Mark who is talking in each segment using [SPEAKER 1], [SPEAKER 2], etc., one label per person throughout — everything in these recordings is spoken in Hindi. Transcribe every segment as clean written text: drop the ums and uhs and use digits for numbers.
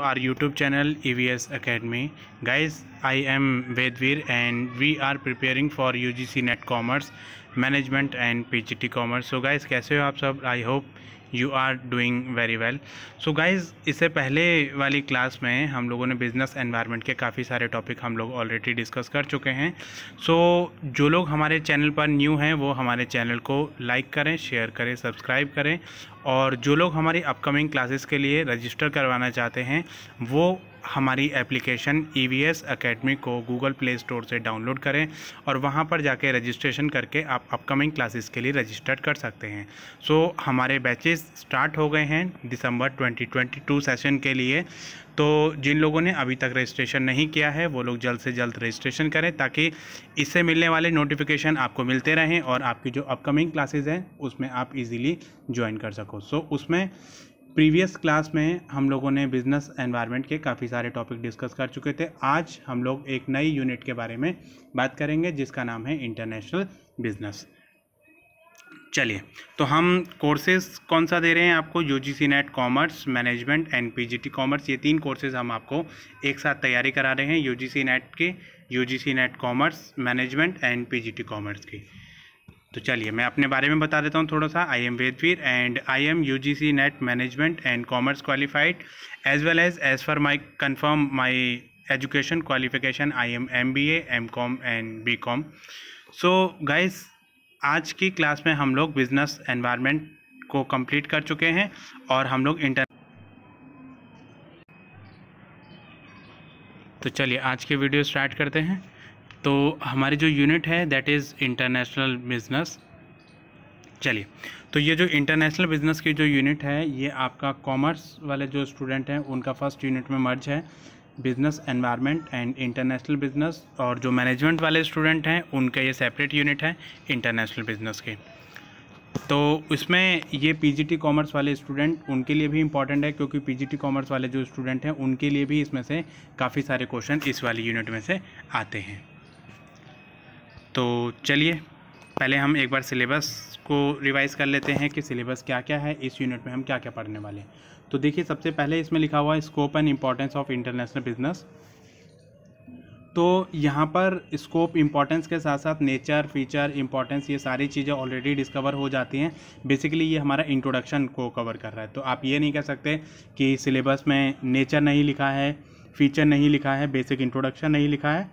[SPEAKER 1] Our YouTube channel EVS Academy. Guys, I am Vedveer and we are preparing for UGC NET Commerce Management and PGT Commerce. So guys, कैसे हो आप सब? I hope you are doing very well. So guys, इससे पहले वाली क्लास में हम लोगों ने बिज़नेस एनवायरनमेंट के काफ़ी सारे टॉपिक हम लोग ऑलरेडी डिस्कस कर चुके हैं. सो जो लोग हमारे चैनल पर न्यू हैं वो हमारे चैनल को लाइक करें, शेयर करें, सब्सक्राइब करें, और जो लोग हमारी अपकमिंग क्लासेस के लिए रजिस्टर करवाना चाहते हैं वो हमारी एप्लीकेशन EVS Academy को गूगल प्ले स्टोर से डाउनलोड करें और वहां पर जाके रजिस्ट्रेशन करके आप अपकमिंग क्लासेस के लिए रजिस्टर कर सकते हैं. सो हमारे बैचेस स्टार्ट हो गए हैं दिसंबर 2022 सेशन के लिए. तो जिन लोगों ने अभी तक रजिस्ट्रेशन नहीं किया है वो लोग जल्द से जल्द रजिस्ट्रेशन करें ताकि इससे मिलने वाले नोटिफिकेशन आपको मिलते रहें और आपकी जो अपकमिंग क्लासेस हैं उसमें आप इजीली ज्वाइन कर सको. सो उसमें प्रीवियस क्लास में हम लोगों ने बिज़नेस एनवायरनमेंट के काफ़ी सारे टॉपिक डिस्कस कर चुके थे. आज हम लोग एक नई यूनिट के बारे में बात करेंगे जिसका नाम है इंटरनेशनल बिजनेस. चलिए, तो हम कोर्सेज कौन सा दे रहे हैं आपको? UGC NET commerce management and PGT commerce. ये 3 कोर्सेज हम आपको एक साथ तैयारी करा रहे हैं UGC NET के, UGC NEट commerce management and PGT commerce की. तो चलिए मैं अपने बारे में बता देता हूँ थोड़ा सा. I am Vedveer and I am UGC NET management and commerce qualified as well as for my confirm my education qualification I am MBA, MCOM and BCom. So guys, आज की क्लास में हम लोग बिजनेस एनवायरनमेंट को कंप्लीट कर चुके हैं और हम लोग तो चलिए आज की वीडियो स्टार्ट करते हैं. तो हमारी जो यूनिट है दैट इज़ इंटरनेशनल बिज़नेस. चलिए, तो ये जो इंटरनेशनल बिज़नेस की जो यूनिट है ये आपका कॉमर्स वाले जो स्टूडेंट हैं उनका फर्स्ट यूनिट में मर्ज है, business environment and international business. और जो मैनेजमेंट वाले स्टूडेंट हैं उनका ये सेपरेट यूनिट है इंटरनेशनल बिज़नेस के. तो इसमें ये PGT कॉमर्स वाले स्टूडेंट उनके लिए भी इम्पॉर्टेंट है क्योंकि PGT कॉमर्स वाले जो स्टूडेंट हैं उनके लिए भी इसमें से काफ़ी सारे क्वेश्चन इस वाली यूनिट में से आते हैं. तो चलिए पहले हम एक बार सिलेबस को रिवाइज़ कर लेते हैं कि सिलेबस क्या क्या है, इस यूनिट में हम क्या क्या पढ़ने वाले हैं. तो देखिए, सबसे पहले इसमें लिखा हुआ है scope and importance of international business. तो यहाँ पर स्कोप इम्पॉर्टेंस के साथ साथ नेचर, फीचर, इम्पॉर्टेंस, ये सारी चीज़ें ऑलरेडी डिस्कवर हो जाती हैं. बेसिकली ये हमारा इंट्रोडक्शन को कवर कर रहा है. तो आप ये नहीं कह सकते कि सिलेबस में नेचर नहीं लिखा है, फीचर नहीं लिखा है, बेसिक इंट्रोडक्शन नहीं लिखा है,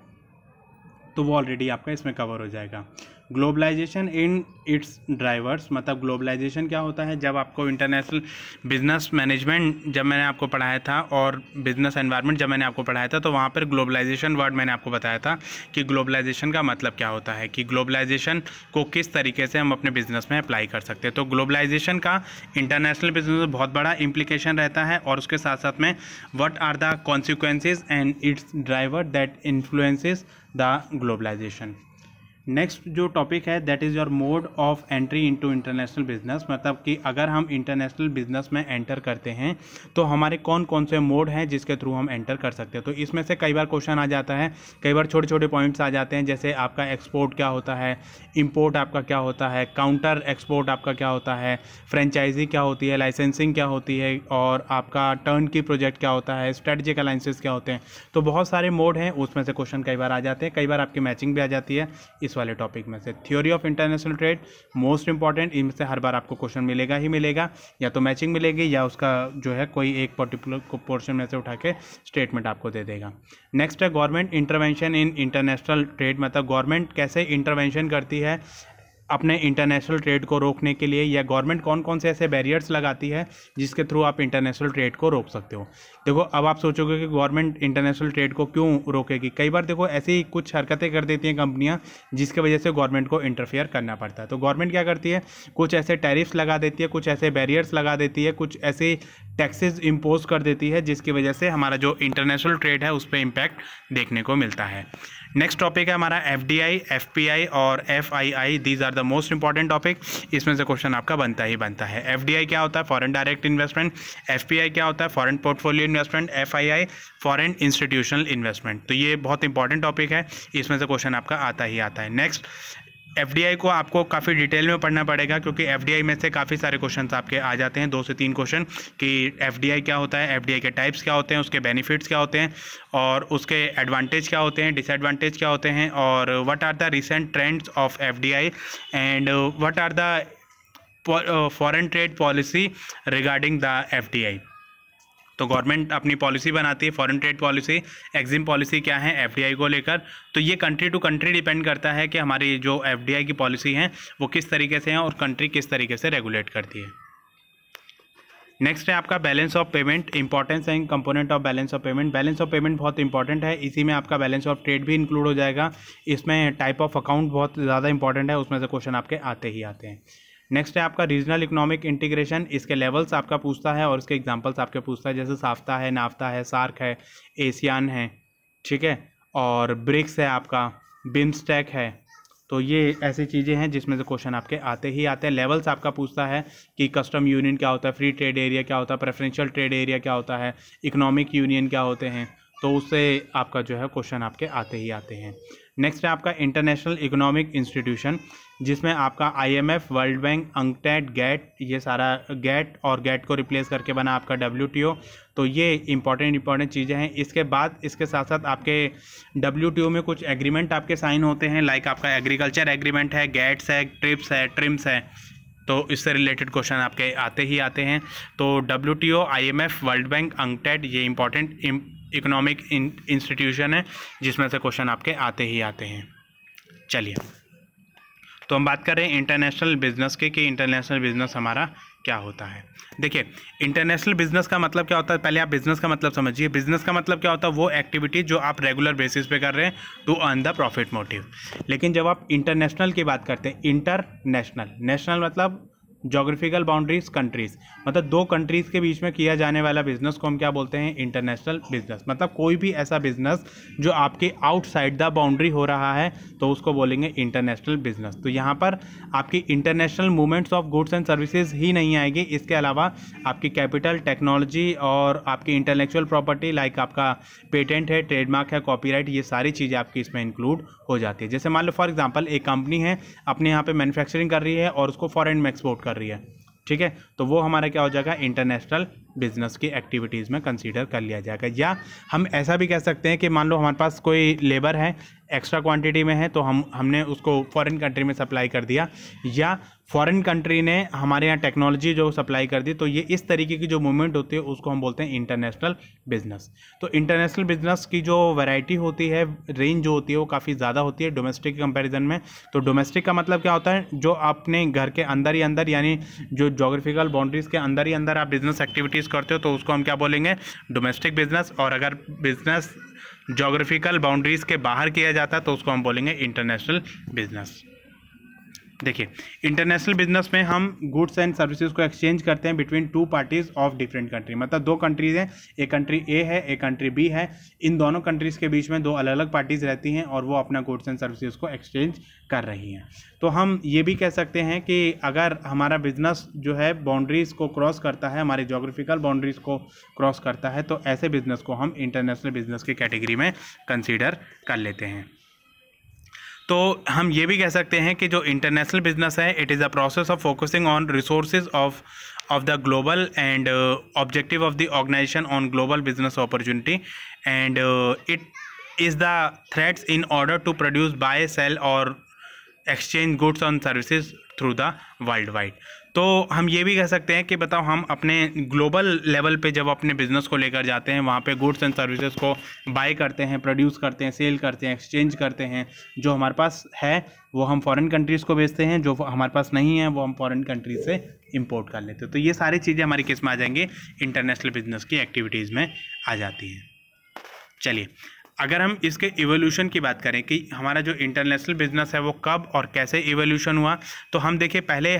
[SPEAKER 1] तो वो ऑलरेडी आपका इसमें कवर हो जाएगा. ग्लोबलाइजेशन इन इट्स ड्राइवर्स, मतलब ग्लोबलाइजेशन क्या होता है? जब आपको इंटरनेशनल बिजनेस मैनेजमेंट जब मैंने आपको पढ़ाया था और बिजनेस एनवायरनमेंट जब मैंने आपको पढ़ाया था तो वहाँ पर ग्लोबलाइजेशन वर्ड मैंने आपको बताया था कि ग्लोबलाइजेशन का मतलब क्या होता है, कि ग्लोबलाइजेशन को किस तरीके से हम अपने बिजनेस में अप्लाई कर सकते हैं. तो ग्लोबलाइजेशन का इंटरनेशनल बिजनेस में बहुत बड़ा इम्प्लीकेशन रहता है और उसके साथ साथ में what are the consequences and its driver that influences the globalisation. Next जो टॉपिक है that is your mode of entry into international business, मतलब कि अगर हम इंटरनेशनल बिजनेस में एंटर करते हैं तो हमारे कौन कौन से मोड हैं जिसके थ्रू हम एंटर कर सकते हैं. तो इसमें से कई बार क्वेश्चन आ जाता है, कई बार छोटे छोटे पॉइंट्स आ जाते हैं, जैसे आपका एक्सपोर्ट क्या होता है, इंपोर्ट आपका क्या होता है, काउंटर एक्सपोर्ट आपका क्या होता है, फ्रेंचाइजी क्या होती है, लाइसेंसिंग क्या होती है, और आपका टर्न की प्रोजेक्ट क्या होता है, स्ट्रेटजिक अलायंसेस क्या होते हैं. तो बहुत सारे मोड हैं, उसमें से क्वेश्चन कई बार आ जाते हैं, कई बार आपकी मैचिंग भी आ जाती है इस वाले टॉपिक में से. Theory of international trade most important, इनमें से हर बार आपको क्वेश्चन मिलेगा ही मिलेगा, या तो मैचिंग मिलेगी या उसका जो है कोई एक पर्टिकुलर पोर्शन में से उठा के स्टेटमेंट आपको दे देगा. नेक्स्ट है government intervention in international trade, मतलब गवर्नमेंट कैसे इंटरवेंशन करती है अपने इंटरनेशनल ट्रेड को रोकने के लिए, या गवर्नमेंट कौन कौन से ऐसे बैरियर्स लगाती है जिसके थ्रू आप इंटरनेशनल ट्रेड को रोक सकते हो. देखो, अब आप सोचोगे कि गवर्नमेंट इंटरनेशनल ट्रेड को क्यों रोकेगी. कई बार देखो ऐसी कुछ हरकतें कर देती हैं कंपनियां जिसकी वजह से गवर्नमेंट को इंटरफेयर करना पड़ता है. तो गवर्नमेंट क्या करती है, कुछ ऐसे टैरिफ्स लगा देती है, कुछ ऐसे बैरियर्स लगा देती है, कुछ ऐसे टैक्सेस इम्पोज कर देती है जिसकी वजह से हमारा जो इंटरनेशनल ट्रेड है उस पर इम्पैक्ट देखने को मिलता है. नेक्स्ट टॉपिक है हमारा FDI, FPI और FII. These are the most important topic. इसमें से क्वेश्चन आपका बनता ही बनता है. FDI क्या होता है? Foreign direct investment. FPI क्या होता है? Foreign portfolio investment. FII foreign institutional investment. तो ये बहुत इंपॉर्टेंट टॉपिक है, इसमें से क्वेश्चन आपका आता ही आता है. नेक्स्ट एफडीआई को आपको काफ़ी डिटेल में पढ़ना पड़ेगा, क्योंकि एफडीआई में से काफ़ी सारे क्वेश्चंस आपके आ जाते हैं, 2 से 3 क्वेश्चन कि एफडीआई क्या होता है, एफडीआई के टाइप्स क्या होते हैं, उसके बेनिफिट्स क्या होते हैं, और उसके एडवांटेज क्या होते हैं, डिसएडवांटेज क्या होते हैं, और what are the recent trends of FDI and what are the foreign trade policy regarding the FDI. तो गवर्नमेंट अपनी पॉलिसी बनाती है, foreign trade policy, EXIM policy क्या है एफडीआई को लेकर। तो ये कंट्री टू कंट्री डिपेंड करता है कि हमारी जो एफडीआई की पॉलिसी है वो किस तरीके से है और कंट्री किस तरीके से रेगुलेट करती है। नेक्स्ट है आपका balance of payment, importance and component of balance of payment. Balance of payment बहुत इंपॉर्टेंट है, इसी में आपका बैलेंस ऑफ ट्रेड भी इंक्लूड हो जाएगा। इसमें टाइप ऑफ अकाउंट बहुत ज़्यादा इंपॉर्टेंट है, उसमें से क्वेश्चन आपके आते ही आते हैं। नेक्स्ट है आपका रीजनल इकोनॉमिक इंटीग्रेशन, इसके लेवल्स आपका पूछता है और इसके एग्जांपल्स आपके पूछता है, जैसे साफ्ता है, नाफ्ता है, सार्क है, एशियान है, ठीक है, और ब्रिक्स है, आपका बिम्स्टेक है। तो ये ऐसी चीज़ें हैं जिसमें से क्वेश्चन आपके आते ही आते हैं। लेवल्स आपका पूछता है कि कस्टम यूनियन क्या होता है, फ्री ट्रेड एरिया क्या होता है, प्रेफरेंशियल ट्रेड एरिया क्या होता है, इकोनॉमिक यूनियन क्या होते हैं, तो उससे आपका जो है क्वेश्चन आपके आते ही आते हैं। नेक्स्ट है आपका इंटरनेशनल इकोनॉमिक इंस्टीट्यूशन, जिसमें आपका IMF, वर्ल्ड बैंक, अंकटैड, गैट, ये सारा गैट और गैट को रिप्लेस करके बना आपका WTO। तो ये इंपॉर्टेंट चीज़ें हैं। इसके बाद इसके साथ साथ आपके WTO में कुछ एग्रीमेंट आपके साइन होते हैं, लाइक आपका एग्रीकल्चर एग्रीमेंट है, गैट्स है, ट्रिप्स है, ट्रिम्स है, तो इससे रिलेटेड क्वेश्चन आपके आते ही आते हैं। तो WTO, IMF, वर्ल्ड बैंक, अंकटैड, ये इंपॉर्टेंट इकोनॉमिक इंस्टीट्यूशन है जिसमें से क्वेश्चन आपके आते ही आते हैं। चलिए, तो हम बात कर रहे हैं इंटरनेशनल बिजनेस की कि इंटरनेशनल बिजनेस हमारा क्या होता है। देखिए, इंटरनेशनल बिजनेस का मतलब क्या होता है, पहले आप बिजनेस का मतलब समझिए। बिजनेस का मतलब क्या होता है, वो एक्टिविटी जो आप रेगुलर बेसिस पे कर रहे हैं to earn the profit motive. लेकिन जब आप इंटरनेशनल की बात करते हैं, इंटरनेशनल, नेशनल मतलब जोग्राफिकल बाउंड्रीज, कंट्रीज, मतलब 2 कंट्रीज़ के बीच में किया जाने वाला बिजनेस को हम क्या बोलते हैं, इंटरनेशनल बिजनेस। मतलब कोई भी ऐसा बिजनेस जो आपके आउटसाइड द बाउंड्री हो रहा है तो उसको बोलेंगे इंटरनेशनल बिजनेस। तो यहाँ पर आपकी international movements of goods and services ही नहीं आएगी, इसके अलावा आपकी कैपिटल, टेक्नोलॉजी और आपकी इंटेलेक्चुअल प्रॉपर्टी, लाइक आपका पेटेंट है, ट्रेडमार्क है, कॉपीराइट, ये सारी चीज़ें आपकी इसमें इंक्लूड हो जाती है। जैसे मान लो फॉर एग्जांपल एक कंपनी है, अपने यहाँ पे मैन्युफैक्चरिंग कर रही है और उसको फॉरेन में एक्सपोर्ट कर रही है, ठीक है, तो वो हमारा क्या हो जाएगा, इंटरनेशनल बिजनेस की एक्टिविटीज़ में कंसीडर कर लिया जाएगा। या हम ऐसा भी कह सकते हैं कि मान लो हमारे पास कोई लेबर है, एक्स्ट्रा क्वांटिटी में है, तो हमने उसको फॉरेन कंट्री में सप्लाई कर दिया, या फॉरेन कंट्री ने हमारे यहाँ टेक्नोलॉजी जो सप्लाई कर दी, तो ये इस तरीके की जो मूवमेंट होती है उसको हम बोलते हैं इंटरनेशनल बिजनेस। तो इंटरनेशनल बिजनेस की जो वैरायटी होती है, रेंज जो होती है, वो काफ़ी ज़्यादा होती है डोमेस्टिक के कंपैरिजन में। तो डोमेस्टिक का मतलब क्या होता है, जो अपने घर के अंदर ही अंदर, यानी जो जोग्राफिकल बाउंड्रीज़ के अंदर ही अंदर आप बिजनेस एक्टिविटीज़ करते हो, तो उसको हम क्या बोलेंगे, डोमेस्टिक बिजनेस। और अगर बिजनेस जोग्राफिकल बाउंड्रीज़ के बाहर किया जाता है तो उसको हम बोलेंगे इंटरनेशनल बिजनेस। देखिए, इंटरनेशनल बिजनेस में हम गुड्स एंड सर्विसेज को एक्सचेंज करते हैं between 2 parties of different country. मतलब 2 कंट्रीज हैं, एक कंट्री ए है, एक कंट्री बी है, इन दोनों कंट्रीज़ के बीच में 2 अलग अलग पार्टीज रहती हैं और वो अपना गुड्स एंड सर्विसेज को एक्सचेंज कर रही हैं। तो हम ये भी कह सकते हैं कि अगर हमारा बिजनेस जो है बाउंड्रीज़ को क्रॉस करता है, हमारी जोग्राफिकल बाउंड्रीज़ को क्रॉस करता है, तो ऐसे बिजनेस को हम इंटरनेशनल बिजनेस की कैटेगरी में कंसीडर कर लेते हैं। तो हम ये भी कह सकते हैं कि जो इंटरनेशनल बिजनेस है, it is a process of focusing on resources of the global and objective of the organisation on global business opportunity and it is the threads in order to produce, buy, sell और exchange goods and services through the world wide. तो हम ये भी कह सकते हैं कि बताओ, हम अपने ग्लोबल लेवल पे जब अपने बिज़नेस को लेकर जाते हैं, वहाँ पे गुड्स एंड सर्विसेज को बाय करते हैं, प्रोड्यूस करते हैं, सेल करते हैं, एक्सचेंज करते हैं। जो हमारे पास है वो हम फॉरेन कंट्रीज़ को बेचते हैं, जो हमारे पास नहीं है वो हम फॉरेन कंट्रीज से इंपोर्ट कर लेते हैं। तो ये सारी चीज़ें हमारी किस में आ जाएंगी, इंटरनेशनल बिजनेस की एक्टिविटीज़ में आ जाती हैं। चलिए, अगर हम इसके इवोल्यूशन की बात करें कि हमारा जो इंटरनेशनल बिजनेस है वो कब और कैसे इवोल्यूशन हुआ, तो हम देखिए, पहले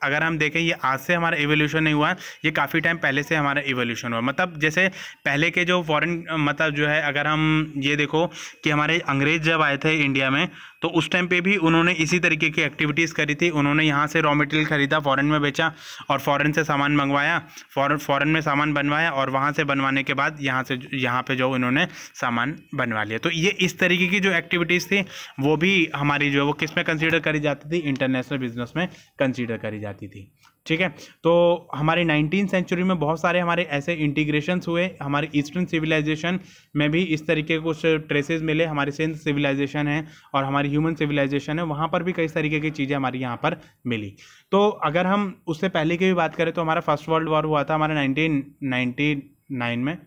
[SPEAKER 1] अगर हम देखें, ये आज से हमारा इवोल्यूशन नहीं हुआ, ये काफ़ी टाइम पहले से हमारा इवोल्यूशन हुआ। मतलब जैसे पहले के जो फॉरेन, मतलब जो है, अगर हम ये देखो कि हमारे अंग्रेज़ जब आए थे इंडिया में, तो उस टाइम पे भी उन्होंने इसी तरीके की एक्टिविटीज़ करी थी। उन्होंने यहाँ से रॉ मटेरियल खरीदा, फॉरेन में बेचा और फॉरेन से सामान मंगवाया, फॉरेन में सामान बनवाया और वहाँ से बनवाने के बाद यहाँ पे जो उन्होंने सामान बनवा लिया। तो ये इस तरीके की जो एक्टिविटीज़ थी वो भी हमारी जो है वो किस में कंसीडर करी जाती थी, इंटरनेशनल बिजनेस में कंसीडर करी जाती थी। ठीक है, तो हमारे 19वीं सेंचुरी में बहुत सारे हमारे ऐसे इंटीग्रेशंस हुए। हमारे ईस्टर्न सिविलाइजेशन में भी इस तरीके के कुछ ट्रेसेस मिले। हमारी सिंध सिविलाइजेशन है और हमारी ह्यूमन सिविलाइजेशन है, वहाँ पर भी कई तरीके की चीज़ें हमारी यहाँ पर मिली। तो अगर हम उससे पहले की भी बात करें तो हमारा फर्स्ट वर्ल्ड वॉर हुआ था हमारा 1999 में,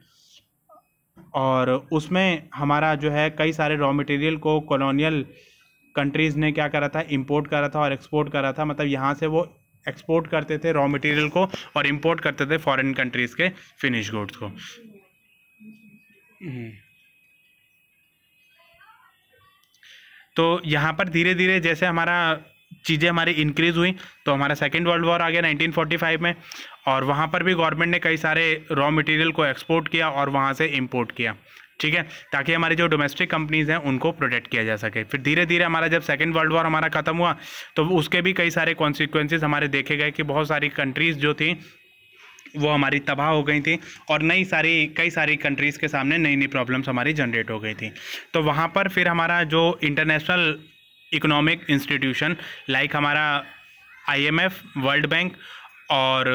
[SPEAKER 1] और उसमें हमारा जो है कई सारे रॉ मटेरियल को कॉलोनियल कंट्रीज़ ने क्या करा था, इंपोर्ट करा था और एक्सपोर्ट करा था। मतलब यहाँ से वो एक्सपोर्ट करते थे रॉ मटेरियल को और इंपोर्ट करते थे फॉरेन कंट्रीज़ के फिनिश गुड्स को। तो यहाँ पर धीरे धीरे जैसे हमारा चीज़ें हमारी इंक्रीज़ हुई तो हमारा सेकेंड वर्ल्ड वॉर आ गया 1945 में, और वहाँ पर भी गवर्नमेंट ने कई सारे रॉ मटेरियल को एक्सपोर्ट किया और वहाँ से इंपोर्ट किया। ठीक है, ताकि हमारी जो डोमेस्टिक कंपनीज़ हैं उनको प्रोटेक्ट किया जा सके। फिर धीरे धीरे हमारा जब सेकेंड वर्ल्ड वॉर हमारा ख़त्म हुआ तो उसके भी कई सारे कॉन्सिक्वेंसेस हमारे देखे गए कि बहुत सारी कंट्रीज़ जो थी वो हमारी तबाह हो गई थी और कई सारी कंट्रीज़ के सामने नई नई प्रॉब्लम्स हमारी जनरेट हो गई थी। तो वहाँ पर फिर हमारा जो इंटरनेशनल इकोनॉमिक इंस्टीट्यूशन लाइक हमारा IMF, वर्ल्ड बैंक और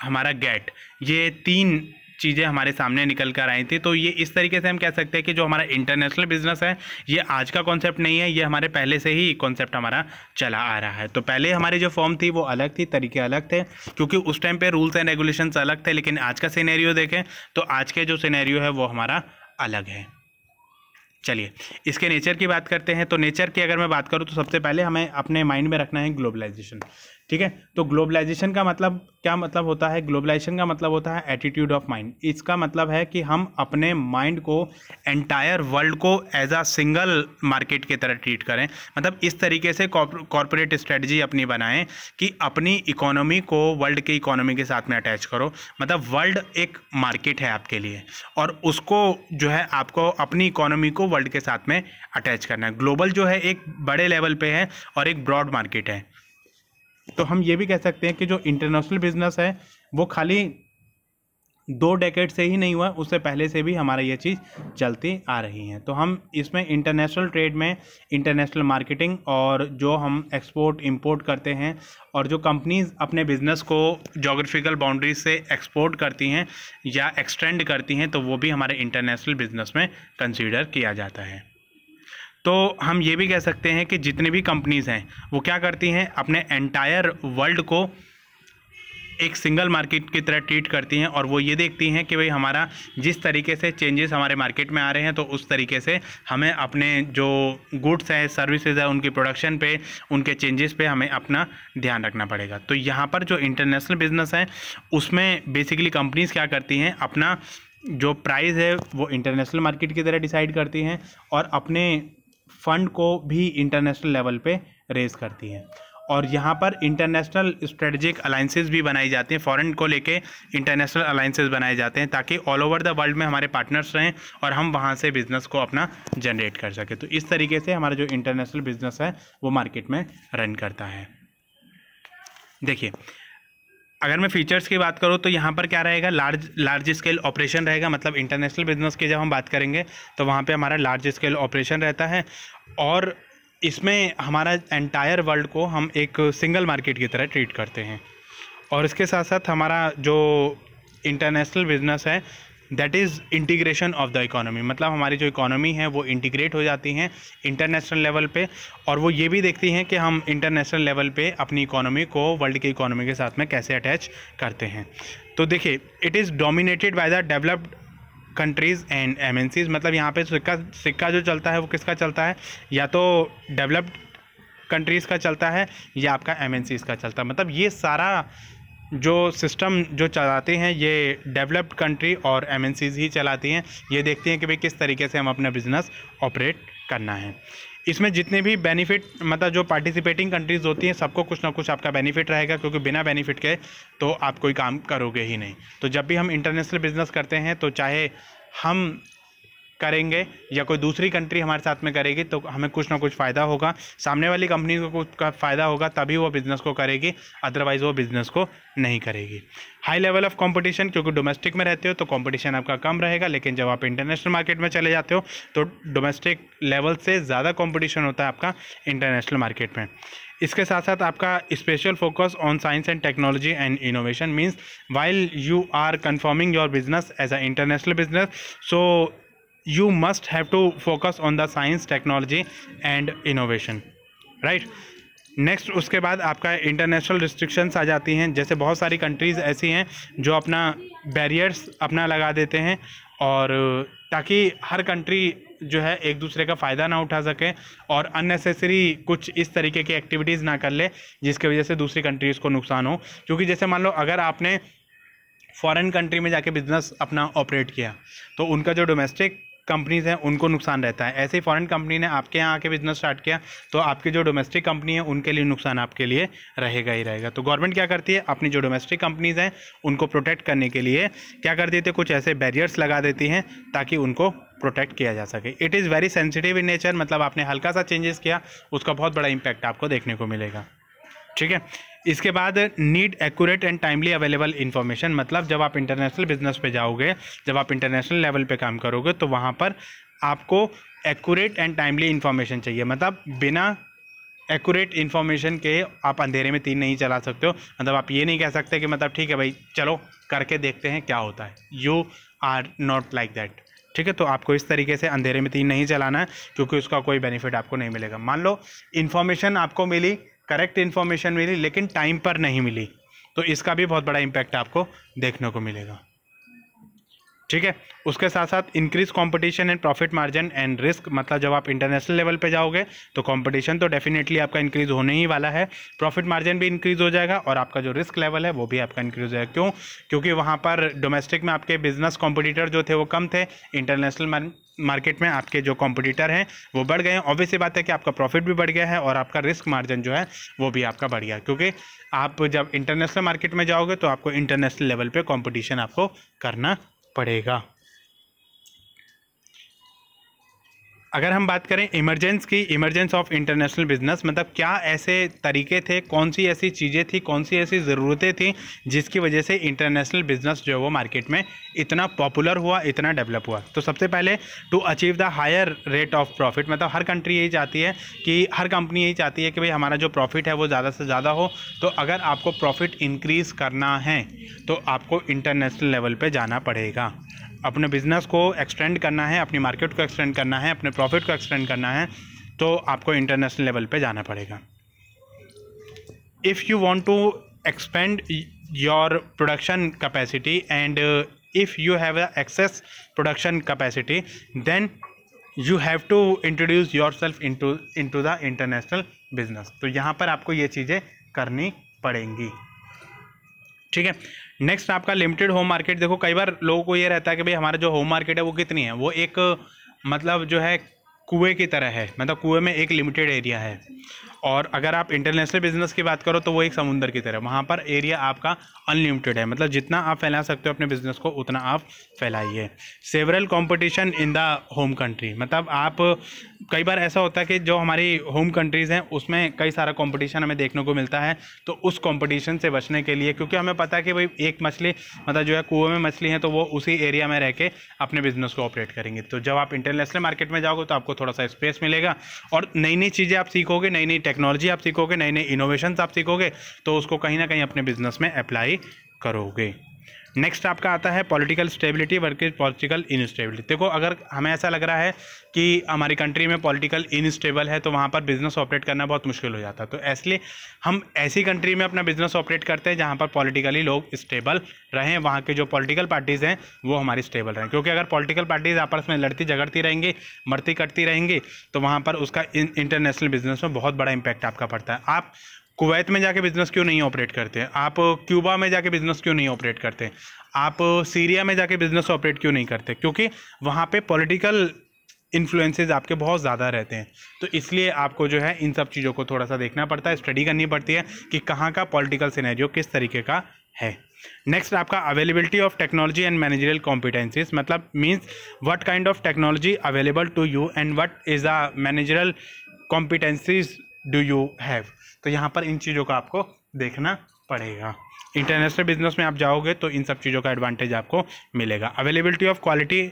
[SPEAKER 1] हमारा गेट, ये 3 चीज़ें हमारे सामने निकल कर आई थी। तो ये इस तरीके से हम कह सकते हैं कि जो हमारा इंटरनेशनल बिजनेस है ये आज का कॉन्सेप्ट नहीं है, ये हमारे पहले से ही कॉन्सेप्ट हमारा चला आ रहा है। तो पहले हमारी जो फॉर्म थी वो अलग थी, तरीके अलग थे, क्योंकि उस टाइम पे रूल्स एंड रेगुलेशंस अलग थे। लेकिन आज का सिनेरियो देखें तो आज के जो सिनेरियो है वो हमारा अलग है। चलिए इसके नेचर की बात करते हैं। तो नेचर की अगर मैं बात करूँ तो सबसे पहले हमें अपने माइंड में रखना है ग्लोबलाइजेशन। ठीक है, तो ग्लोबलाइजेशन का मतलब क्या मतलब होता है? ग्लोबलाइजेशन का मतलब होता है एटीट्यूड ऑफ माइंड। इसका मतलब है कि हम अपने माइंड को एंटायर वर्ल्ड को एज अ सिंगल मार्केट की तरह ट्रीट करें। मतलब इस तरीके से कॉर्पोरेट स्ट्रेटजी अपनी बनाएं कि अपनी इकोनॉमी को वर्ल्ड की इकोनॉमी के साथ में अटैच करो। मतलब वर्ल्ड एक मार्केट है आपके लिए और उसको जो है आपको अपनी इकोनॉमी को वर्ल्ड के साथ में अटैच करना है। ग्लोबल जो है एक बड़े लेवल पे है और एक ब्रॉड मार्केट है। तो हम ये भी कह सकते हैं कि जो इंटरनेशनल बिजनेस है वो खाली 2 डेकेड से ही नहीं हुआ, उससे पहले से भी हमारा ये चीज़ चलती आ रही है। तो हम इसमें इंटरनेशनल ट्रेड में इंटरनेशनल मार्केटिंग और जो हम एक्सपोर्ट इंपोर्ट करते हैं और जो कंपनीज़ अपने बिज़नेस को जोग्राफिकल बाउंड्रीज से एक्सपोर्ट करती हैं या एक्सटेंड करती हैं तो वो भी हमारे इंटरनेशनल बिजनेस में कंसीडर किया जाता है। तो हम ये भी कह सकते हैं कि जितनी भी कंपनीज़ हैं वो क्या करती हैं, अपने एंटायर वर्ल्ड को एक सिंगल मार्केट की तरह ट्रीट करती हैं और वो ये देखती हैं कि भाई हमारा जिस तरीके से चेंजेस हमारे मार्केट में आ रहे हैं तो उस तरीके से हमें अपने जो गुड्स है, सर्विसेज है, उनकी प्रोडक्शन पे, उनके चेंजेस पे हमें अपना ध्यान रखना पड़ेगा। तो यहाँ पर जो इंटरनेशनल बिजनेस है उसमें बेसिकली कंपनीज़ क्या करती हैं, अपना जो प्राइस है वो इंटरनेशनल मार्केट की तरह डिसाइड करती हैं और अपने फंड को भी इंटरनेशनल लेवल पे रेज करती हैं। और यहाँ पर इंटरनेशनल स्ट्रेटजिक अलाइंसेस भी बनाई जाती हैं, फॉरेन को लेके इंटरनेशनल अलाइंसेस बनाए जाते हैं ताकि ऑल ओवर द वर्ल्ड में हमारे पार्टनर्स रहें और हम वहाँ से बिज़नेस को अपना जनरेट कर सकें। तो इस तरीके से हमारा जो इंटरनेशनल बिजनेस है वो मार्केट में रन करता है। देखिए अगर मैं फीचर्स की बात करूँ तो यहाँ पर क्या रहेगा, लार्ज स्केल ऑपरेशन रहेगा। मतलब इंटरनेशनल बिजनेस की जब हम बात करेंगे तो वहाँ पे हमारा लार्ज स्केल ऑपरेशन रहता है और इसमें हमारा एंटायर वर्ल्ड को हम एक सिंगल मार्केट की तरह ट्रीट करते हैं। और इसके साथ साथ हमारा जो इंटरनेशनल बिजनेस है that is integration of the economy. मतलब हमारी जो इकोनॉमी है वो इंटीग्रेट हो जाती हैं इंटरनेशनल लेवल पे और वो ये भी देखती हैं कि हम इंटरनेशनल लेवल पे अपनी इकोनॉमी को वर्ल्ड की इकोनॉमी के साथ में कैसे अटैच करते हैं। तो देखिए it is dominated by the developed countries and MNCs। मतलब यहाँ पे सिक्का जो चलता है वो किसका चलता है, या तो डेवलप्ड कंट्रीज़ का चलता है या आपका MNCs का चलता है। मतलब ये सारा जो सिस्टम जो चलाते हैं ये डेवलप्ड कंट्री और MNCs ही चलाती हैं। ये देखती हैं कि भाई किस तरीके से हम अपना बिजनेस ऑपरेट करना है। इसमें जितने भी बेनिफिट, मतलब जो पार्टिसिपेटिंग कंट्रीज़ होती हैं सबको कुछ ना कुछ आपका बेनिफिट रहेगा, क्योंकि बिना बेनिफिट के तो आप कोई काम करोगे ही नहीं। तो जब भी हम इंटरनेशनल बिजनेस करते हैं तो चाहे हम करेंगे या कोई दूसरी कंट्री हमारे साथ में करेगी तो हमें कुछ ना कुछ फ़ायदा होगा, सामने वाली कंपनी को कुछ का फ़ायदा होगा तभी वो बिज़नेस को करेगी, अदरवाइज़ वो बिज़नेस को नहीं करेगी। हाई लेवल ऑफ कंपटीशन, क्योंकि डोमेस्टिक में रहते हो तो कंपटीशन आपका कम रहेगा, लेकिन जब आप इंटरनेशनल मार्केट में चले जाते हो तो डोमेस्टिक लेवल से ज़्यादा कंपटीशन होता है आपका इंटरनेशनल मार्केट में। इसके साथ साथ आपका special focus on science and technology and innovation means while you are confirming your business as a international business, so you must have to focus on the science, technology and innovation, right? Next उसके बाद आपका इंटरनेशनल रिस्ट्रिक्शंस आ जाती हैं, जैसे बहुत सारी कंट्रीज़ ऐसी हैं जो अपना बैरियर्स अपना लगा देते हैं और ताकि हर कंट्री जो है एक दूसरे का फ़ायदा ना उठा सके और अननेसेसरी कुछ इस तरीके की एक्टिविटीज़ ना कर ले जिसकी वजह से दूसरी कंट्रीज़ को नुकसान हो। क्योंकि जैसे मान लो अगर आपने फॉरेन कंट्री में जाके बिज़नेस अपना ऑपरेट किया तो उनका जो डोमेस्टिक कंपनीज़ हैं उनको नुकसान रहता है, ऐसे ही फॉरेन कंपनी ने आपके यहाँ आके बिज़नेस स्टार्ट किया तो आपकी जो डोमेस्टिक कंपनी है उनके लिए नुकसान आपके लिए रहेगा ही रहेगा। तो गवर्नमेंट क्या करती है, अपनी जो डोमेस्टिक कंपनीज़ हैं उनको प्रोटेक्ट करने के लिए क्या कर देते हैं, कुछ ऐसे बैरियर्स लगा देती हैं ताकि उनको प्रोटेक्ट किया जा सके। It is very sensitive in nature, मतलब आपने हल्का सा चेंजेस किया उसका बहुत बड़ा इम्पैक्ट आपको देखने को मिलेगा, ठीक है। इसके बाद need accurate and timely available information, मतलब जब आप इंटरनेशनल बिजनेस पे जाओगे, जब आप इंटरनेशनल लेवल पे काम करोगे तो वहाँ पर आपको एक्यूरेट एंड टाइमली इन्फॉर्मेशन चाहिए। मतलब बिना एक्यूरेट इन्फॉर्मेशन के आप अंधेरे में तीर नहीं चला सकते हो। मतलब आप ये नहीं कह सकते कि मतलब ठीक है भाई चलो करके देखते हैं क्या होता है, you are not like that, ठीक है। तो आपको इस तरीके से अंधेरे में तीर नहीं चलाना है क्योंकि उसका कोई बेनिफिट आपको नहीं मिलेगा। मान लो इन्फॉर्मेशन आपको मिली, करेक्ट इन्फॉर्मेशन मिली लेकिन टाइम पर नहीं मिली तो इसका भी बहुत बड़ा इम्पैक्ट आपको देखने को मिलेगा, ठीक है। उसके साथ साथ increase competition and profit margin and risk, मतलब जब आप इंटरनेशनल लेवल पे जाओगे तो कंपटीशन तो डेफिनेटली आपका इंक्रीज होने ही वाला है, प्रॉफिट मार्जिन भी इंक्रीज हो जाएगा और आपका जो रिस्क लेवल है वो भी आपका इंक्रीज हो जाएगा। क्यों? क्योंकि वहाँ पर डोमेस्टिक में आपके बिजनेस कॉम्पिटिटर जो थे वो कम थे, इंटरनेशनल मार्केट में आपके जो कॉम्पिटिटर हैं वो बढ़ गए हैं। ऑब्वियस सी बात है कि आपका प्रॉफिट भी बढ़ गया है और आपका रिस्क मार्जिन जो है वो भी आपका बढ़ गया, क्योंकि आप जब इंटरनेशनल मार्केट में जाओगे तो आपको इंटरनेशनल लेवल पे कंपटीशन आपको करना पड़ेगा। अगर हम बात करें इमरजेंस ऑफ इंटरनेशनल बिजनेस, मतलब क्या ऐसे तरीके थे, कौन सी ऐसी चीज़ें थी, कौन सी ऐसी ज़रूरतें थी जिसकी वजह से इंटरनेशनल बिजनेस जो है वो मार्केट में इतना पॉपुलर हुआ, इतना डेवलप हुआ। तो सबसे पहले to achieve the higher rate of profit, मतलब हर कंट्री यही चाहती है कि हर कंपनी यही चाहती है कि भाई हमारा जो प्रॉफिट है वो ज़्यादा से ज़्यादा हो। तो अगर आपको प्रॉफिट इंक्रीज़ करना है तो आपको इंटरनेशनल लेवल पर जाना पड़ेगा, अपने बिजनेस को एक्सटेंड करना है, अपनी मार्केट को एक्सटेंड करना है, अपने प्रॉफिट को एक्सटेंड करना है तो आपको इंटरनेशनल लेवल पे जाना पड़ेगा। If you want to expand your production capacity and if you have excess production capacity then you have to introduce yourself into the international business. तो यहाँ पर आपको ये चीज़ें करनी पड़ेंगी, ठीक है। नेक्स्ट आपका लिमिटेड होम मार्केट। देखो कई बार लोगों को ये रहता है कि भाई हमारा जो होम मार्केट है वो कितनी है, वो एक मतलब जो है कुएं की तरह है, मतलब कुएं में एक लिमिटेड एरिया है। और अगर आप इंटरनेशनल बिजनेस की बात करो तो वो एक समुंदर की तरह, वहाँ पर एरिया आपका अनलिमिटेड है, मतलब जितना आप फैला सकते हो अपने बिजनेस को उतना आप फैलाइए। Several competition in the home country, मतलब आप कई बार ऐसा होता है कि जो हमारी होम कंट्रीज़ हैं उसमें कई सारा कंपटीशन हमें देखने को मिलता है। तो उस कंपटीशन से बचने के लिए, क्योंकि हमें पता है कि भाई एक मछली मतलब जो है कुएं में मछली है तो वो उसी एरिया में रह के अपने बिजनेस को ऑपरेट करेंगे। तो जब आप इंटरनेशनल मार्केट में जाओगे तो आपको थोड़ा सा स्पेस मिलेगा और नई नई चीज़ें आप सीखोगे, नई नई टेक्नोलॉजी आप सीखोगे, नए नए इनोवेशंस आप सीखोगे तो उसको कहीं ना कहीं अपने बिजनेस में अप्लाई करोगे। नेक्स्ट आपका आता है political stability versus political instability. देखो अगर हमें ऐसा लग रहा है कि हमारी कंट्री में पॉलिटिकल इनस्टेबल है तो वहाँ पर बिजनेस ऑपरेट करना बहुत मुश्किल हो जाता है, तो इसलिए हम ऐसी कंट्री में अपना बिजनेस ऑपरेट करते हैं जहाँ पर पॉलिटिकली लोग स्टेबल रहें, वहाँ के जो पॉलिटिकल पार्टीज़ हैं वो हमारी स्टेबल रहें। क्योंकि अगर पॉलिटिकल पार्टीज़ आपस में लड़ती झगड़ती रहेंगी, मरती कटती रहेंगी तो वहाँ पर उसका इंटरनेशनल बिजनेस में बहुत बड़ा इम्पैक्ट आपका पड़ता है। आप कुवैत में जाके बिजनेस क्यों नहीं ऑपरेट करते, आप क्यूबा में जाके बिजनेस क्यों नहीं ऑपरेट करते, आप सीरिया में जाके बिजनेस ऑपरेट क्यों नहीं करते, क्योंकि वहाँ पे पॉलिटिकल इन्फ्लुएंसेस आपके बहुत ज़्यादा रहते हैं। तो इसलिए आपको जो है इन सब चीज़ों को थोड़ा सा देखना पड़ता है, स्टडी करनी पड़ती है कि कहाँ का पॉलिटिकल सिनेरियो किस तरीके का है। नेक्स्ट आपका availability of technology and managerial competencies, मतलब means what kind of technology available to you and what is the managerial competencies do you have. तो यहाँ पर इन चीज़ों का आपको देखना पड़ेगा। इंटरनेशनल बिजनेस में आप जाओगे तो इन सब चीज़ों का एडवांटेज आपको मिलेगा। Availability of quality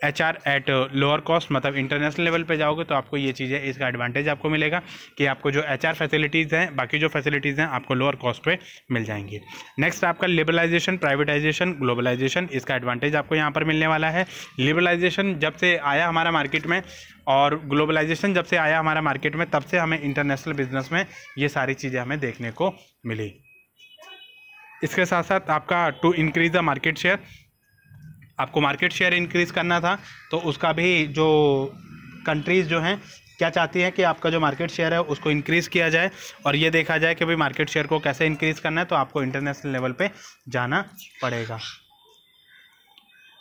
[SPEAKER 1] HR at lower cost, मतलब इंटरनेशनल लेवल पे जाओगे तो आपको ये चीज़ें, इसका एडवांटेज आपको मिलेगा कि आपको जो HR फैसिलिटीज़ हैं, बाकी जो फैसिलिटीज़ हैं आपको लोअर कॉस्ट पे मिल जाएंगी। नेक्स्ट आपका लिबरलाइजेशन, प्राइवेटाइजेशन, ग्लोबलाइजेशन, इसका एडवांटेज आपको यहाँ पर मिलने वाला है। लिबरलाइजेशन जब से आया हमारा मार्केट में और ग्लोबलाइजेशन जब से आया हमारा मार्केट में, तब से हमें इंटरनेशनल बिजनेस में ये सारी चीज़ें हमें देखने को मिली। इसके साथ साथ आपका to increase the market share, आपको मार्केट शेयर इंक्रीज़ करना था, तो उसका भी जो कंट्रीज़ जो हैं क्या चाहती हैं कि आपका जो मार्केट शेयर है उसको इंक्रीज़ किया जाए और ये देखा जाए कि भाई मार्केट शेयर को कैसे इंक्रीज़ करना है, तो आपको इंटरनेशनल लेवल पे जाना पड़ेगा।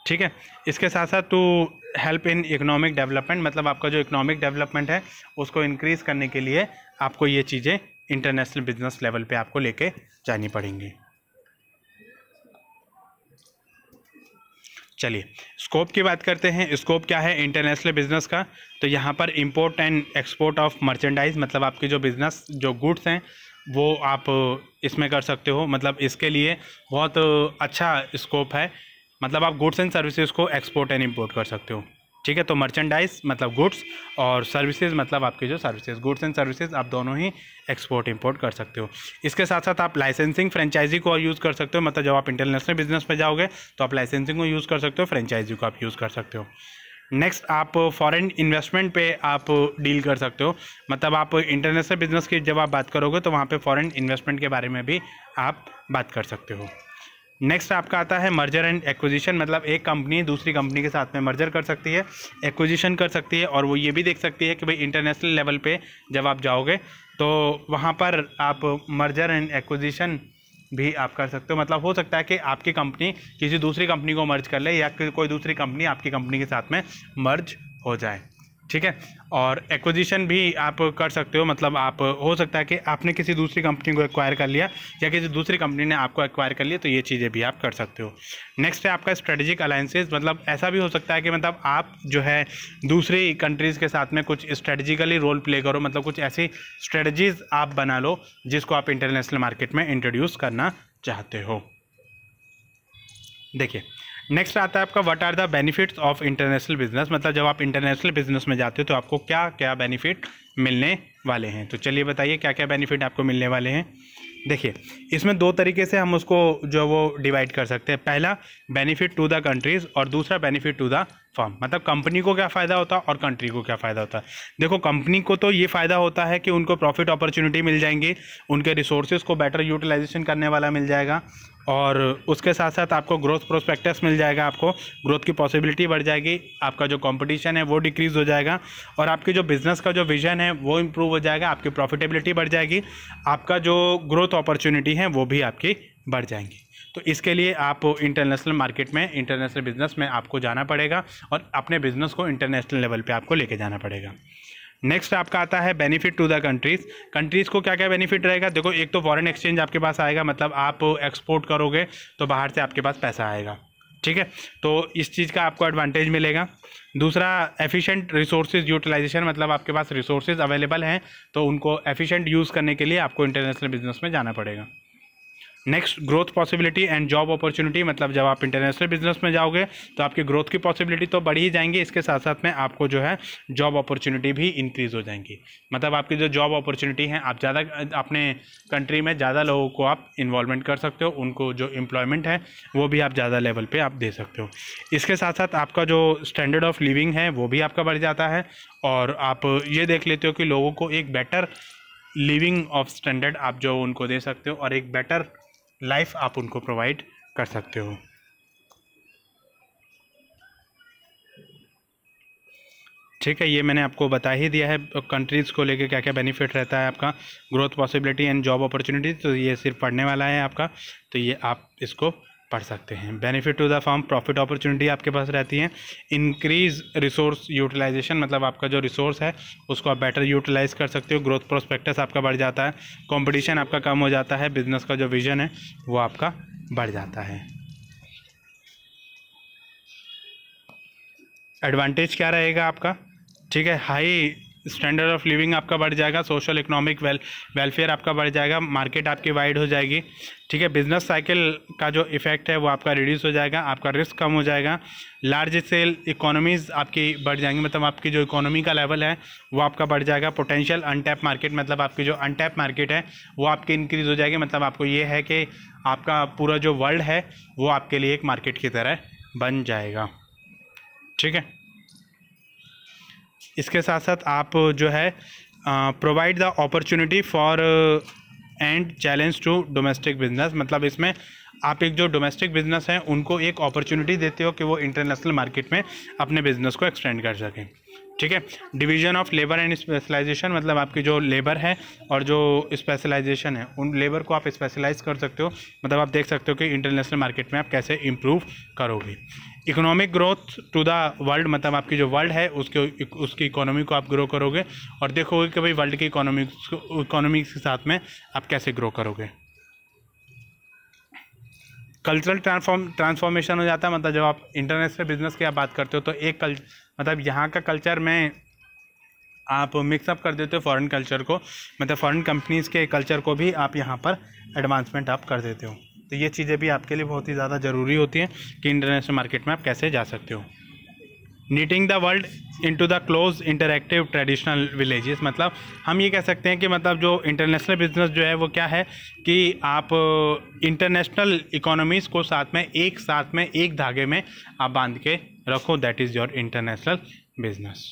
[SPEAKER 1] ठीक है, इसके साथ साथ to help in economic development, मतलब आपका जो इकोनॉमिक डेवलपमेंट है उसको इंक्रीज़ करने के लिए आपको ये चीज़ें इंटरनेशनल बिजनेस लेवल पे आपको लेके जानी पड़ेंगी। चलिए स्कोप की बात करते हैं। स्कोप क्या है इंटरनेशनल बिजनेस का? तो यहाँ पर import and export of merchandise, मतलब आपके जो बिज़नेस जो गुड्स हैं वो आप इसमें कर सकते हो, मतलब इसके लिए बहुत अच्छा स्कोप है, मतलब आप गुड्स एंड सर्विसेज को एक्सपोर्ट एंड इंपोर्ट कर सकते हो। ठीक है, तो मर्चेंडाइज मतलब गुड्स और सर्विसेज मतलब आपके जो सर्विसेज, गुड्स एंड सर्विसेज आप दोनों ही एक्सपोर्ट इंपोर्ट कर सकते हो। इसके साथ साथ आप लाइसेंसिंग, फ्रेंचाइजी को यूज़ कर सकते हो, मतलब जब आप इंटरनेशनल बिजनेस में जाओगे तो आप लाइसेंसिंग को यूज़ कर सकते हो, फ्रेंचाइजी को आप यूज़ कर सकते हो। नेक्स्ट आप फॉरेन इन्वेस्टमेंट पे आप डील कर सकते हो, मतलब आप इंटरनेशनल बिजनेस की जब आप बात करोगे तो वहाँ पे फॉरेन इन्वेस्टमेंट के बारे में भी आप बात कर सकते हो। नेक्स्ट आपका आता है मर्जर एंड एक्विजिशन, मतलब एक कंपनी दूसरी कंपनी के साथ में मर्जर कर सकती है, एक्विजिशन कर सकती है, और वो ये भी देख सकती है कि भाई इंटरनेशनल लेवल पे जब आप जाओगे तो वहाँ पर आप मर्जर एंड एक्विजिशन भी आप कर सकते हो। मतलब हो सकता है कि आपकी कंपनी किसी दूसरी कंपनी को मर्ज कर ले या कोई दूसरी कंपनी आपकी कंपनी के साथ में मर्ज हो जाए। ठीक है, और एक्विजिशन भी आप कर सकते हो, मतलब आप हो सकता है कि आपने किसी दूसरी कंपनी को एक्वायर कर लिया या किसी दूसरी कंपनी ने आपको एक्वायर कर लिया, तो ये चीज़ें भी आप कर सकते हो। नेक्स्ट है आपका स्ट्रेटेजिक अलायंसेस, मतलब ऐसा भी हो सकता है कि मतलब आप जो है दूसरी कंट्रीज़ के साथ में कुछ स्ट्रेटजिकली रोल प्ले करो, मतलब कुछ ऐसी स्ट्रेटजीज आप बना लो जिसको आप इंटरनेशनल मार्केट में इंट्रोड्यूस करना चाहते हो। देखिए नेक्स्ट आता है आपका what are the benefits of international business, मतलब जब आप इंटरनेशनल बिजनेस में जाते हो तो आपको क्या क्या बेनिफिट मिलने वाले हैं। तो चलिए बताइए क्या क्या बेनिफिट आपको मिलने वाले हैं। देखिए इसमें दो तरीके से हम उसको जो वो डिवाइड कर सकते हैं। पहला बेनिफिट टू द कंट्रीज़ और दूसरा बेनिफिट टू द फर्म, मतलब कंपनी को क्या फ़ायदा होता है और कंट्री को क्या फ़ायदा होता है। देखो कंपनी को तो ये फ़ायदा होता है कि उनको प्रॉफिट अपॉर्चुनिटी मिल जाएंगी, उनके रिसोर्सेज को बेटर यूटिलाइजेशन करने वाला मिल जाएगा, और उसके साथ साथ आपको ग्रोथ प्रोस्पेक्टस मिल जाएगा, आपको ग्रोथ की पॉसिबिलिटी बढ़ जाएगी, आपका जो कंपटीशन है वो डिक्रीज़ हो जाएगा, और आपकी जो बिज़नेस का जो विजन है वो इम्प्रूव हो जाएगा, आपकी प्रॉफिटेबिलिटी बढ़ जाएगी, आपका जो ग्रोथ अपॉर्चुनिटी है वो भी आपकी बढ़ जाएंगी। तो इसके लिए आप इंटरनेशनल मार्केट में, इंटरनेशनल बिजनेस में आपको जाना पड़ेगा और अपने बिजनेस को इंटरनेशनल लेवल पे आपको लेके जाना पड़ेगा। नेक्स्ट आपका आता है benefit to the countries. Countries को क्या क्या बेनिफिट रहेगा? देखो एक तो फॉरेन एक्सचेंज आपके पास आएगा, मतलब आप एक्सपोर्ट करोगे तो बाहर से आपके पास पैसा आएगा। ठीक है, तो इस चीज़ का आपको एडवांटेज मिलेगा। दूसरा एफिशिएंट रिसोर्सेज यूटिलाइजेशन, मतलब आपके पास रिसोर्सेज अवेलेबल हैं तो उनको एफिशिएंट यूज़ करने के लिए आपको इंटरनेशनल बिजनेस में जाना पड़ेगा। Next growth possibility and job opportunity, मतलब जब आप इंटरनेशनल बिजनेस में जाओगे तो आपकी ग्रोथ की पॉसिबिलिटी तो बढ़ ही जाएंगी, इसके साथ साथ में आपको जो है जॉब अपॉर्चुनिटी भी इंक्रीज़ हो जाएंगी। मतलब आपकी जो जॉब अपॉर्चुनिटी है, आप ज़्यादा अपने कंट्री में ज़्यादा लोगों को आप इन्वॉल्वमेंट कर सकते हो, उनको जो एम्प्लॉयमेंट है वो भी आप ज़्यादा लेवल पे आप दे सकते हो। इसके साथ साथ आपका जो स्टैंडर्ड ऑफ लिविंग है वो भी आपका बढ़ जाता है, और आप ये देख लेते हो कि लोगों को एक बेटर लिविंग ऑफ स्टैंडर्ड आप जो उनको दे सकते हो और एक बेटर लाइफ आप उनको प्रोवाइड कर सकते हो। ठीक है, ये मैंने आपको बता ही दिया है कंट्रीज़ को लेके क्या क्या बेनिफिट रहता है आपका, growth possibility and job opportunity, तो ये सिर्फ पढ़ने वाला है आपका, तो ये आप इसको पढ़ सकते हैं। Benefit to the firm, profit opportunity आपके पास रहती है। इंक्रीज रिसोर्स यूटिलाइजेशन, मतलब आपका जो रिसोर्स है उसको आप बेटर यूटिलाइज कर सकते हो, ग्रोथ प्रोस्पेक्टस आपका बढ़ जाता है, कंपटीशन आपका कम हो जाता है, बिजनेस का जो विजन है वो आपका बढ़ जाता है। एडवांटेज क्या रहेगा आपका, ठीक है, हाई स्टैंडर्ड ऑफ लिविंग आपका बढ़ जाएगा, सोशल इकोनॉमिक वेलफेयर आपका बढ़ जाएगा, मार्केट आपकी वाइड हो जाएगी, ठीक है, बिजनेस साइकिल का जो इफेक्ट है वो आपका रिड्यूस हो जाएगा, आपका रिस्क कम हो जाएगा, लार्ज स्केल इकोनॉमीज़ आपकी बढ़ जाएंगी, मतलब आपकी जो इकोनॉमी का लेवल है वो आपका बढ़ जाएगा, पोटेंशियल अनटैप मार्केट, मतलब आपकी जो अनटैप मार्केट है वो आपकी इंक्रीज़ हो जाएगी, मतलब आपको ये है कि आपका पूरा जो वर्ल्ड है वो आपके लिए एक मार्केट की तरह बन जाएगा, ठीक है। इसके साथ साथ आप जो है provide the opportunity for and challenge to domestic business, मतलब इसमें आप एक जो डोमेस्टिक बिजनेस हैं उनको एक अपॉर्चुनिटी देते हो कि वो इंटरनेशनल मार्केट में अपने बिजनेस को एक्सटेंड कर सकें, ठीक है। Division of labour and specialisation, मतलब आपकी जो लेबर है और जो स्पेशलाइजेशन है उन लेबर को आप स्पेशलाइज कर सकते हो, मतलब आप देख सकते हो कि इंटरनेशनल मार्केट में आप कैसे इम्प्रूव करोगे। Economic growth to the world, मतलब आपकी जो वर्ल्ड है उसकी इकोनॉमी को आप ग्रो करोगे और देखोगे कि भाई वर्ल्ड की इकोनॉमी के साथ में आप कैसे ग्रो करोगे। कल्चरल ट्रांसफॉर्मेशन हो जाता है, मतलब जब आप इंटरनेशनल बिजनेस की आप बात करते हो तो एक मतलब यहाँ का कल्चर में आप मिक्सअप कर देते हो फॉरेन कल्चर को, मतलब फॉरेन कंपनीज़ के कल्चर को भी आप यहाँ पर एडवांसमेंट आप कर देते हो। तो ये चीज़ें भी आपके लिए बहुत ही ज़्यादा ज़रूरी होती हैं कि इंटरनेशनल मार्केट में आप कैसे जा सकते हो। Knitting the world into the close interactive traditional villages, मतलब हम ये कह सकते हैं कि मतलब जो इंटरनेशनल बिजनेस जो है वो क्या है कि आप इंटरनेशनल इकोनॉमीज़ को साथ में एक धागे में आप बांध के रखो, that is your international business.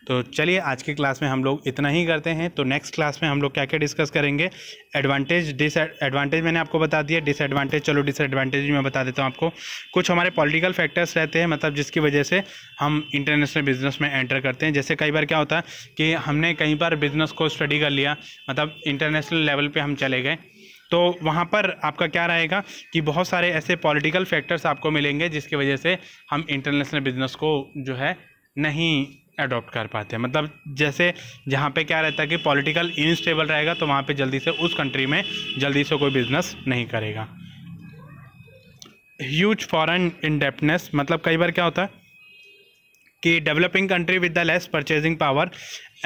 [SPEAKER 1] तो चलिए आज की क्लास में हम लोग इतना ही करते हैं। तो नेक्स्ट क्लास में हम लोग क्या क्या डिस्कस करेंगे, एडवांटेज डिसएडवांटेज मैंने आपको बता दिया, डिसएडवांटेज चलो डिसएडवांटेज भी मैं बता देता हूँ आपको। कुछ हमारे पॉलिटिकल फैक्टर्स रहते हैं, मतलब जिसकी वजह से हम इंटरनेशनल बिजनेस में एंटर करते हैं। जैसे कई बार क्या होता है कि हमने कई बार बिजनेस को स्टडी कर लिया, मतलब इंटरनेशनल लेवल पर हम चले गए, तो वहाँ पर आपका क्या रहेगा कि बहुत सारे ऐसे पॉलिटिकल फैक्टर्स आपको मिलेंगे जिसकी वजह से हम इंटरनेशनल बिजनेस को जो है नहीं अडॉप्ट कर पाते हैं। मतलब जैसे जहाँ पे क्या रहता है कि पॉलिटिकल इनस्टेबल रहेगा तो वहाँ पे जल्दी से उस कंट्री में जल्दी से कोई बिजनेस नहीं करेगा। ह्यूज फॉरेन इंडेप्टनेस, मतलब कई बार क्या होता है कि developing country with the less purchasing power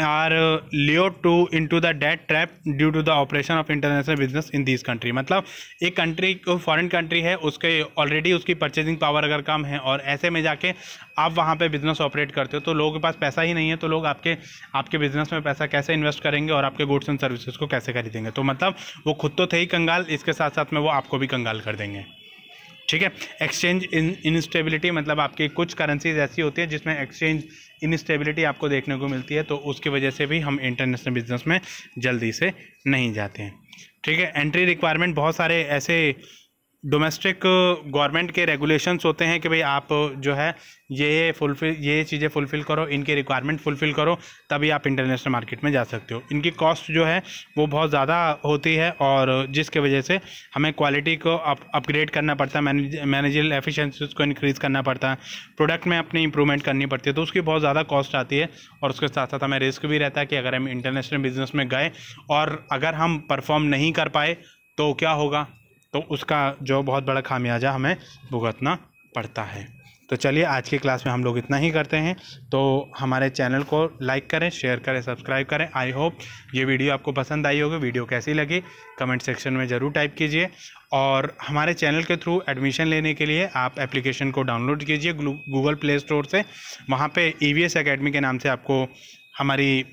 [SPEAKER 1] are lured to into the debt trap due to the operation of international business in this country. मतलब एक कंट्री फॉरेन कंट्री है, उसके ऑलरेडी उसकी परचेजिंग पावर अगर कम है और ऐसे में जाके आप वहाँ पे बिजनेस ऑपरेट करते हो तो लोगों के पास पैसा ही नहीं है, तो लोग आपके बिजनेस में पैसा कैसे इन्वेस्ट करेंगे और आपके गुड्स एंड सर्विसेज को कैसे खरीदेंगे। तो मतलब वो खुद तो थे ही कंगाल, इसके साथ साथ में वो आपको भी कंगाल कर देंगे, ठीक है। एक्सचेंज इनस्टेबिलिटी, मतलब आपकी कुछ करेंसीज ऐसी होती है जिसमें एक्सचेंज इनस्टेबिलिटी आपको देखने को मिलती है, तो उसकी वजह से भी हम इंटरनेशनल बिजनेस में जल्दी से नहीं जाते हैं, ठीक है। एंट्री रिक्वायरमेंट, बहुत सारे ऐसे डोमेस्टिक गवर्नमेंट के रेगुलेशंस होते हैं कि भाई आप जो है ये चीज़ें फुलफ़िल करो, इनकी रिक्वायरमेंट फुलफ़िल करो, तभी आप इंटरनेशनल मार्केट में जा सकते हो। इनकी कॉस्ट जो है वो बहुत ज़्यादा होती है और जिसके वजह से हमें क्वालिटी को अपग्रेड करना पड़ता है, मैनेजरल एफिशिएंसीज को इंक्रीज़ करना पड़ता है, प्रोडक्ट में अपनी इंप्रूवमेंट करनी पड़ती है, तो उसकी बहुत ज़्यादा कॉस्ट आती है। और उसके साथ साथ हमें रिस्क भी रहता है कि अगर हम इंटरनेशनल बिजनेस में गए और अगर हम परफॉर्म नहीं कर पाए तो क्या होगा, तो उसका जो बहुत बड़ा खामियाजा हमें भुगतना पड़ता है। तो चलिए आज की क्लास में हम लोग इतना ही करते हैं। तो हमारे चैनल को लाइक करें, शेयर करें, सब्सक्राइब करें। आई होप ये वीडियो आपको पसंद आई होगी। वीडियो कैसी लगी कमेंट सेक्शन में ज़रूर टाइप कीजिए। और हमारे चैनल के थ्रू एडमिशन लेने के लिए आप एप्लीकेशन को डाउनलोड कीजिए गूगल प्ले स्टोर से। वहाँ पे EVS एकेडमी के नाम से आपको हमारी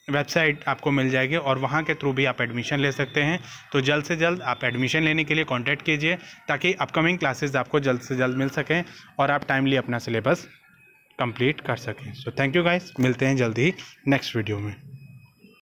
[SPEAKER 1] वेबसाइट आपको मिल जाएगी और वहाँ के थ्रू भी आप एडमिशन ले सकते हैं। तो जल्द से जल्द आप एडमिशन लेने के लिए कांटेक्ट कीजिए ताकि अपकमिंग क्लासेस आपको जल्द से जल्द मिल सकें और आप टाइमली अपना सिलेबस कंप्लीट कर सकें। सो थैंक यू गाइस, मिलते हैं जल्दी ही नेक्स्ट वीडियो में।